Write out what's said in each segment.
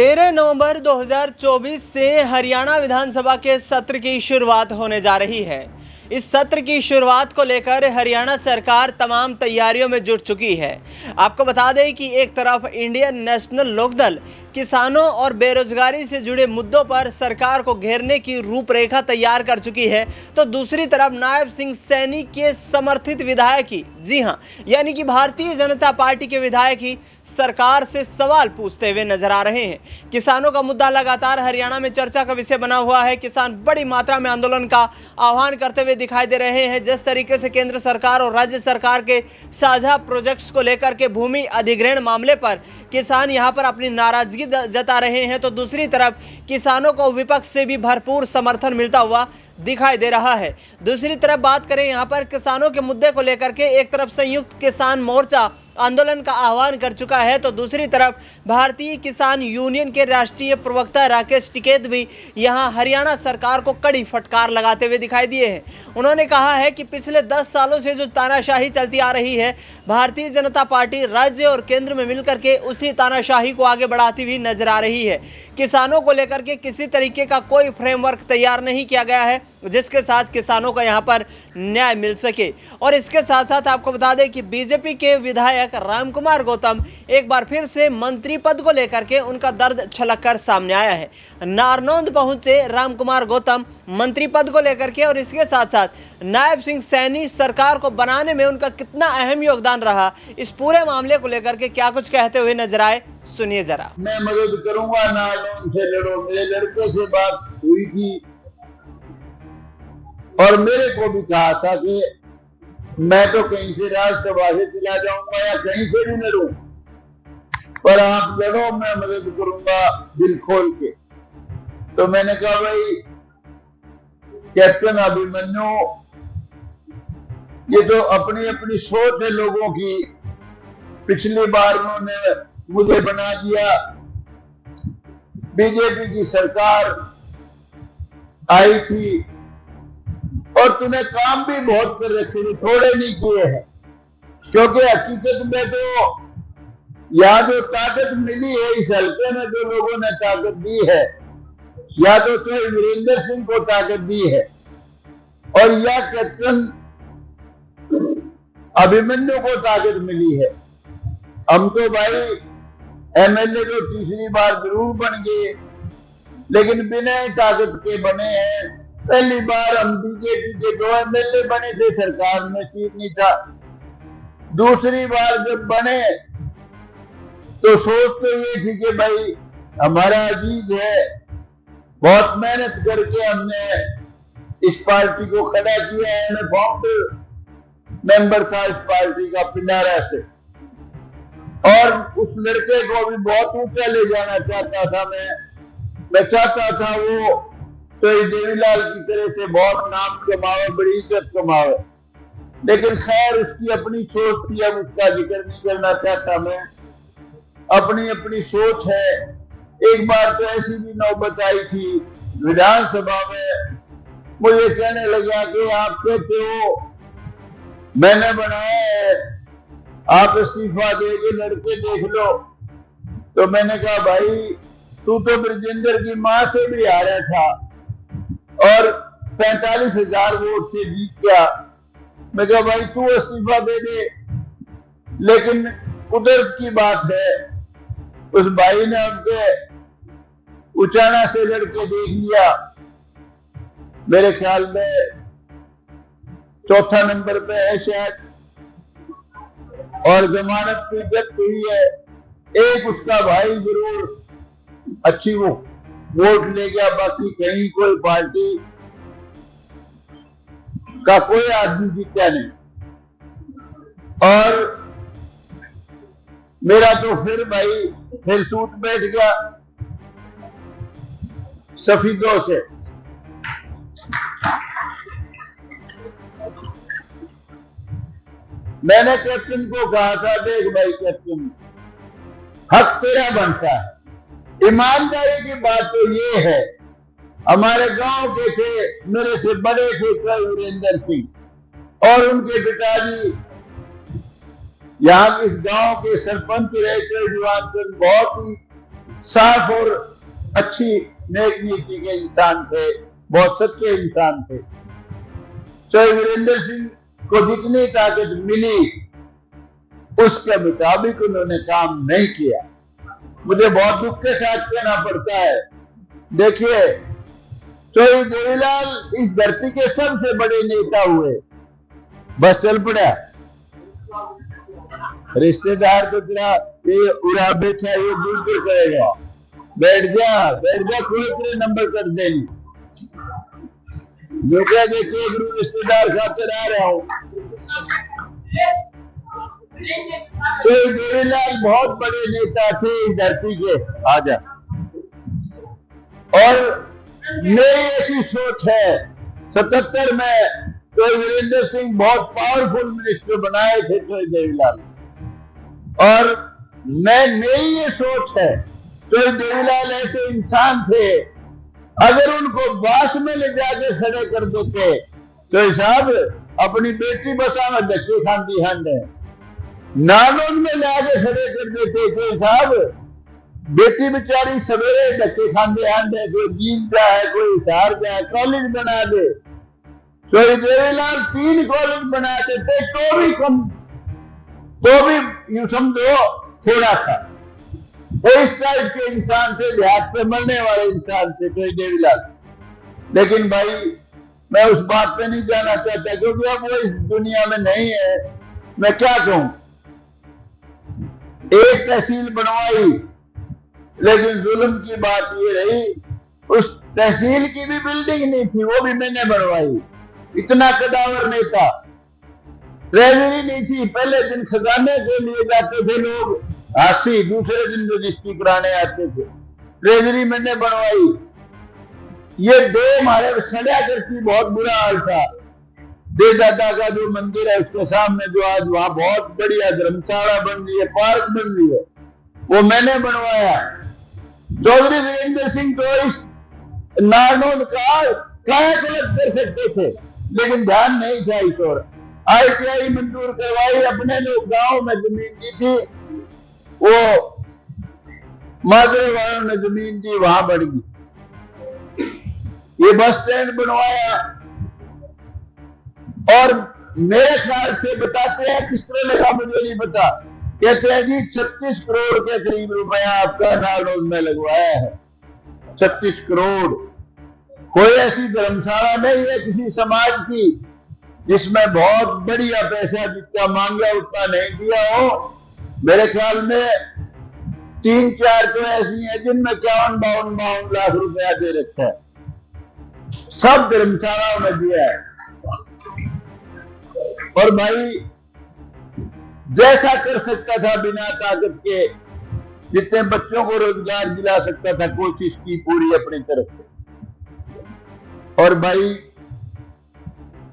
13 नवंबर 2024 से हरियाणा विधानसभा के सत्र की शुरुआत होने जा रही है। इस सत्र की शुरुआत को लेकर हरियाणा सरकार तमाम तैयारियों में जुट चुकी है। आपको बता दें कि एक तरफ इंडियन नेशनल लोकदल किसानों और बेरोजगारी से जुड़े मुद्दों पर सरकार को घेरने की रूपरेखा तैयार कर चुकी है, तो दूसरी तरफ नायब सिंह सैनी के समर्थित विधायक ही, जी हां, यानी कि भारतीय जनता पार्टी के विधायक ही सरकार से सवाल पूछते हुए नजर आ रहे हैं। किसानों का मुद्दा लगातार हरियाणा में चर्चा का विषय बना हुआ है। किसान बड़ी मात्रा में आंदोलन का आह्वान करते हुए दिखाई दे रहे हैं। जिस तरीके से केंद्र सरकार और राज्य सरकार के साझा प्रोजेक्ट्स को लेकर के भूमि अधिग्रहण मामले पर किसान यहां पर अपनी नाराजगी जता रहे हैं, तो दूसरी तरफ किसानों को विपक्ष से भी भरपूर समर्थन मिलता हुआ दिखाई दे रहा है। दूसरी तरफ बात करें यहां पर किसानों के मुद्दे को लेकर के, एक तरफ संयुक्त किसान मोर्चा आंदोलन का आह्वान कर चुका है, तो दूसरी तरफ भारतीय किसान यूनियन के राष्ट्रीय प्रवक्ता राकेश टिकैत भी यहां हरियाणा सरकार को कड़ी फटकार लगाते हुए दिखाई दिए हैं। उन्होंने कहा है कि पिछले 10 सालों से जो तानाशाही चलती आ रही है, भारतीय जनता पार्टी राज्य और केंद्र में मिलकर के उसी तानाशाही को आगे बढ़ाती हुई नजर आ रही है। किसानों को लेकर के किसी तरीके का कोई फ्रेमवर्क तैयार नहीं किया गया है जिसके साथ किसानों का यहां पर न्याय मिल सके। और इसके साथ साथ आपको बता दें कि बीजेपी के विधायक रामकुमार गौतम एक बार फिर से मंत्री पद को लेकर के उनका दर्द छलककर सामने आया है। नारनौंद पहुंचे रामकुमार गौतम मंत्री पद को लेकर के, और इसके साथ साथ नायब सिंह सैनी सरकार को बनाने में उनका कितना अहम योगदान रहा, इस पूरे मामले को लेकर के क्या कुछ कहते हुए नजर आए, सुनिए जरा। मैं मदद करूंगा, नारनौंद से लड़ो। मेरे लड़के से बात हुई थी और मेरे को भी कहा था कि मैं तो कहीं से राज्यसभा से चला जाऊंगा या कहीं से भी लड़ूं, पर आप लड़ो, मैं मदद करूंगा दिल खोल के। तो मैंने कहा भाई कैप्टन अभिमन्यु, ये तो अपनी अपनी सोच है लोगों की। पिछली बार उन्होंने मुझे बना दिया, बीजेपी की सरकार आई थी और तूने काम भी बहुत कर रखे थे, थोड़े नहीं किए हैं। क्योंकि हकीकत में तो यहाँ जो ताकत मिली है इस हल्के में, जो लोगों ने ताकत दी है, या तो वीरेंद्र सिंह को ताकत दी है और या कैप्टन अभिमन्यु को ताकत मिली है। हम तो भाई एमएलए तो तीसरी बार जरूर बन गए, लेकिन बिना ताकत के बने हैं। पहली बार हम बीजेपी के 2 एमएलए बने थे, सरकार में सीट नहीं था। दूसरी बार जब बने तो सोच तो ये थी कि भाई हमारा अजीज है, बहुत मेहनत करके हमने इस पार्टी को खड़ा किया है। मैं फाउंडर मेंबर था इस पार्टी का पिंडारा से, और उस लड़के को भी बहुत ऊंचा ले जाना चाहता था। मैं चाहता था वो तो देवीलाल की तरह से बहुत नाम कमावे, बड़ी इज्जत कमावे, लेकिन खैर उसकी अपनी सोच थी, अब उसका जिक्र नहीं करना चाहता मैं। अपनी अपनी सोच है। एक बार तो ऐसी भी नौबत आई थी विधानसभा में, मुझे कहने लगा कि आप कहते हो मैंने बनाया है, आप इस्तीफा देके लड़के देख लो। तो मैंने कहा भाई तू तो ब्रजेंद्र की मां से भी आ रहा था और 45,000 वोट से जीत गया। मैं कहा भाई तू इस्तीफा दे दे, लेकिन कुदरत की बात है, उस भाई ने उनके उचाना से लड़के देख लिया। मेरे ख्याल में 4था नंबर पे है शायद, और जमानत की जब्त हुई है। एक उसका भाई जरूर अच्छी वो वोट ले गया, बाकी कहीं कोई पार्टी का कोई आदमी जीता नहीं। और मेरा तो फिर सूट बैठ गया सफीदों से। मैंने कैप्टन को कहा था, देख भाई कैप्टन, हक तेरा बनता है। ईमानदारी की बात तो ये है, हमारे गांव के थे, मेरे से बड़े थे वीरेंद्र सिंह, और उनके पिताजी यहाँ इस गांव के सरपंच रहे थे, जवान बहुत ही साफ और अच्छी नेक नीति के इंसान थे, बहुत सच्चे इंसान थे। चाहे वीरेंद्र सिंह को जितनी ताकत मिली उसके मुताबिक उन्होंने काम नहीं किया। मुझे बहुत दुख के साथ कहना पड़ता है। देखिए, चौधरी देवीलाल इस धरती के सबसे बड़े नेता हुए, बस चल पड़ा। रिश्तेदार तो तेरा ये उड़ा बैठा, ये दूर करेगा, बैठ जा, कोई तेरे नंबर कर देनी। जो क्या देखिए, गुरु रिश्तेदार खातिर आ रहा हूं। तो देवीलाल बहुत बड़े नेता थे इस धरती के। आजा। और मेरी ऐसी सोच है, 77 में तो वीरेंद्र सिंह बहुत पावरफुल मिनिस्टर बनाए थे तो देवीलाल, और मेरी ये सोच है तो देवीलाल ऐसे इंसान थे, अगर उनको बास में ले जाके खड़े कर देते तो साहब अपनी बेटी बसा में धक्के खाती हंड है, नानोद में लाके खड़े कर देते थे साहब, बेटी बेचारी सवेरे धक्के खाते आंदे, कोई जीत जाए, कोई हार जाए, कॉलेज बना दे। तो देवीलाल 3 कॉलेज बना देते तो भी यूं समझो थोड़ा था। वो इस टाइप के इंसान थे, देहात पे मरने वाले इंसान थे तो देवीलाल। लेकिन भाई मैं उस बात पे नहीं जाना चाहता क्योंकि अब वो इस दुनिया में नहीं है। मैं क्या कहूं, एक तहसील बनवाई, लेकिन जुल्म की बात ये रही उस तहसील की भी बिल्डिंग नहीं थी, वो भी मैंने बनवाई। इतना कदावर नेता। ट्रेजरी नहीं थी, पहले दिन खजाने के लिए जाते थे लोग, हासी दूसरे दिन रजिस्ट्री कराने आते थे। ट्रेजरी मैंने बनवाई। ये 2 हमारे सड़ा करती बहुत बुरा हाल था। दे दादा का जो मंदिर है उसके सामने जो आज वहां बहुत बढ़िया धर्मशाला बन रही है, पार्क बन रही है, वो मैंने बनवाया। चौधरी वीरेंद्र सिंह तो इस नारनौल का काया कलट कर सकते थे, लेकिन ध्यान नहीं था इस ओर। ITI मंजूर करवाई, अपने लोग गांव में जमीन दी थी, वो मादरे वालों ने जमीन दी, वहां बढ़ गई। ये बस स्टैंड बनवाया, और मेरे ख्याल से बताते हैं, किस तरह लगा मुझे नहीं पता, कहते हैं जी 36 करोड़ के करीब रुपया आपका नारनौल में लगवाया है। 36 करोड़। कोई ऐसी धर्मशाला नहीं है किसी समाज की जिसमें बहुत बढ़िया पैसा जितना मांगा उतना नहीं दिया हो। मेरे ख्याल में 3-4 तो ऐसी हैं जिनमें 51-52 लाख रुपया दे रखा है, सब धर्मशालाओं में दिया है। और भाई जैसा कर सकता था बिना ताकत के, जितने बच्चों को रोजगार दिला सकता था, कोशिश की पूरी अपनी तरफ से। और भाई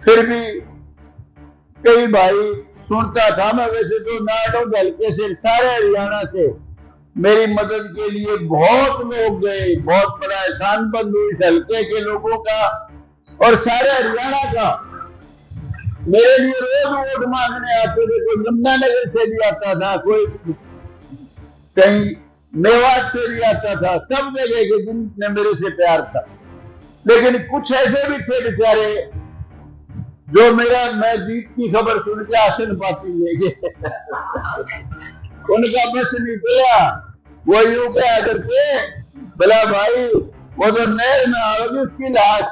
फिर भी कई भाई सुनता था मैं, वैसे तो नारनौल हल्के से सारे हरियाणा से मेरी मदद के लिए बहुत लोग गए, बहुत बड़ा एहसान बंद हुई इस हल्के के लोगों का और सारे हरियाणा का। मेरे लिए रोज वोट मांगने आते थे, कोई यमुनानगर से भी आता था, कोई कहीं मेवात से भी आता था, सब जगह के जिनने मेरे से प्यार था। लेकिन कुछ ऐसे भी थे बेचारे जो मैं जीत की खबर सुन के आसन पाती ले गए। उनका बस नहीं गया, वो यूं क्या करते, बोला भाई वो तो नहर में आओगी उसकी लाश,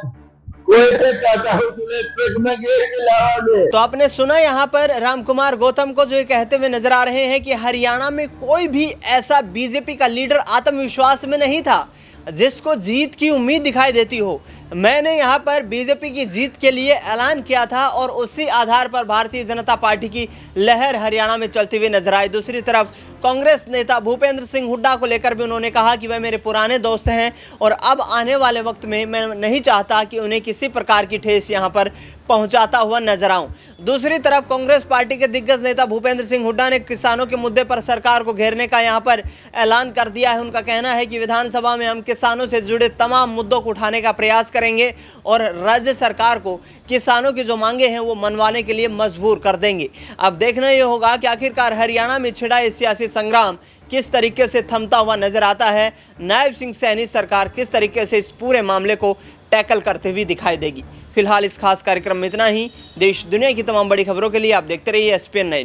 तो आपने सुना यहाँ पर रामकुमार गौतम को जो ये कहते हुए नजर आ रहे हैं कि हरियाणा में कोई भी ऐसा बीजेपी का लीडर आत्मविश्वास में नहीं था जिसको जीत की उम्मीद दिखाई देती हो। मैंने यहाँ पर बीजेपी की जीत के लिए ऐलान किया था और उसी आधार पर भारतीय जनता पार्टी की लहर हरियाणा में चलती हुई नजर आई। दूसरी तरफ कांग्रेस नेता भूपेंद्र सिंह हुड्डा को लेकर भी उन्होंने कहा कि वह मेरे पुराने दोस्त हैं और अब आने वाले वक्त में मैं नहीं चाहता कि उन्हें किसी प्रकार की ठेस यहाँ पर पहुंचाता हुआ नजर आऊं। दूसरी तरफ कांग्रेस पार्टी के दिग्गज नेता भूपेंद्र सिंह हुड्डा ने किसानों के मुद्दे पर सरकार को घेरने का यहाँ पर ऐलान कर दिया है। उनका कहना है कि विधानसभा में हम किसानों से जुड़े तमाम मुद्दों को उठाने का प्रयास करेंगे और राज्य सरकार को किसानों की जो मांगे हैं वो मनवाने के लिए मजबूर कर देंगे। अब देखना ये होगा कि आखिरकार हरियाणा में छिड़ा इस सियासी संग्राम किस तरीके से थमता हुआ नजर आता है, नायब सिंह सैनी सरकार किस तरीके से इस पूरे मामले को टैकल करते हुए दिखाई देगी। फिलहाल इस खास कार्यक्रम में इतना ही। देश दुनिया की तमाम बड़ी खबरों के लिए आप देखते रहिए SPN 9।